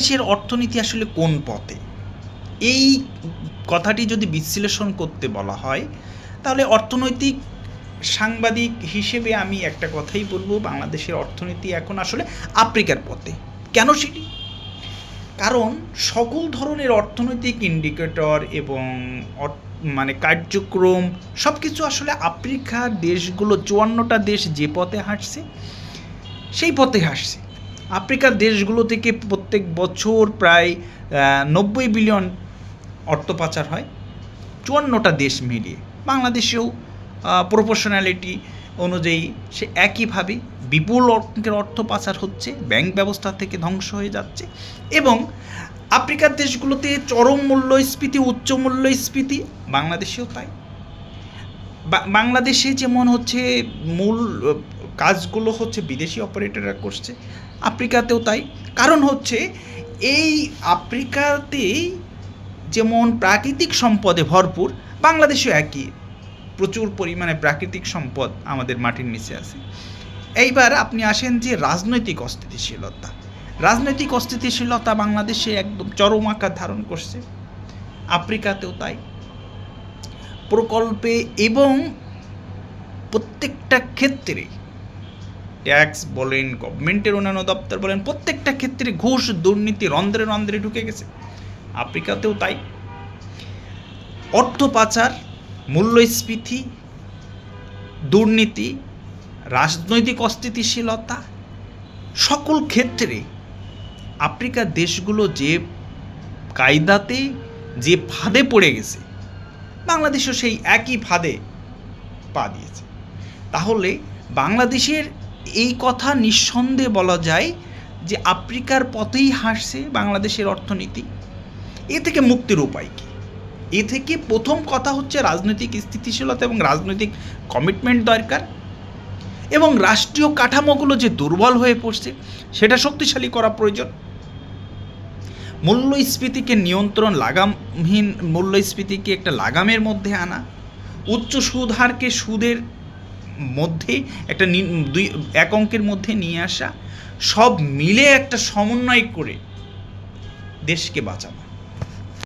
বাংলাদেশের অর্থনীতি আসলে কোন পথে, এই কথাটি যদি বিশ্লেষণ করতে বলা হয় তাহলে অর্থনৈতিক সাংবাদিক হিসেবে আমি একটা কথাই বলবো, বাংলাদেশের অর্থনীতি এখন আসলে আফ্রিকার পথে। কেন সেটি? কারণ সকল ধরনের অর্থনৈতিক ইন্ডিকেটর এবং কার্যক্রম সব কিছু আসলে আফ্রিকার দেশগুলো 54টা দেশ যে পথে হাঁটছে সেই পথে হাঁটছে। আফ্রিকার দেশগুলো থেকে প্রত্যেক বছর প্রায় 90 বিলিয়ন অর্থ পাচার হয় 54টা দেশ মিলিয়ে। বাংলাদেশেও প্রপোর্শনালিটি অনুযায়ী সে একইভাবে বিপুল অঙ্কের অর্থ পাচার হচ্ছে, ব্যাংক ব্যবস্থা থেকে ধ্বংস হয়ে যাচ্ছে। এবং আফ্রিকার দেশগুলোতে চরম মূল্যস্ফীতি, উচ্চ মূল্যস্ফীতি, বাংলাদেশেও তাই। বাংলাদেশে যেমন হচ্ছে মূল কাজগুলো হচ্ছে বিদেশি অপারেটররা করছে, আফ্রিকাতেও তাই। কারণ হচ্ছে এই আফ্রিকাতেই যেমন প্রাকৃতিক সম্পদে ভরপুর, বাংলাদেশেও একই প্রচুর পরিমাণে প্রাকৃতিক সম্পদ আমাদের মাটির নিচে আছে। এইবার আপনি আসেন যে রাজনৈতিক অস্থিতিশীলতা। রাজনৈতিক অস্থিতিশীলতা বাংলাদেশে একদম চরম আকার ধারণ করছে, আফ্রিকাতেও তাই। প্রকল্পে এবং প্রত্যেকটা ক্ষেত্রে, ট্যাক্স বলেন, গভর্নমেন্টের অন্যান্য দপ্তর বলেন, প্রত্যেকটা ক্ষেত্রে ঘুষ দুর্নীতি রন্ধ্রে রন্ধ্রে ঢুকে গেছে, আফ্রিকাতেও তাই। অর্থ পাচার, মূল্যস্ফীতি, দুর্নীতি, রাজনৈতিক অস্থিতিশীলতা, সকল ক্ষেত্রে আফ্রিকার দেশগুলো যে কায়দাতে যে ফাঁদে পড়ে গেছে, বাংলাদেশও সেই একই ফাঁদে পা দিয়েছে। তাহলে বাংলাদেশের এই কথা নিঃসন্দেহে বলা যায় যে আফ্রিকার পথেই হাঁটছে বাংলাদেশের অর্থনীতি। এ থেকে মুক্তির উপায় কী? এ থেকে প্রথম কথা হচ্ছে রাজনৈতিক স্থিতিশীলতা এবং রাজনৈতিক কমিটমেন্ট দরকার, এবং রাষ্ট্রীয় কাঠামোগুলো যে দুর্বল হয়ে পড়ছে সেটা শক্তিশালী করা প্রয়োজন। মূল্যস্ফীতিকে নিয়ন্ত্রণ, লাগামহীন মূল্যস্ফীতিকে একটা লাগামের মধ্যে আনা, উচ্চ সুদ হারকে সুদের মধ্যে একটা এক অঙ্কের মধ্যে নিয়ে আসা, সব মিলে একটা সমন্বয় করে দেশকে বাঁচানো।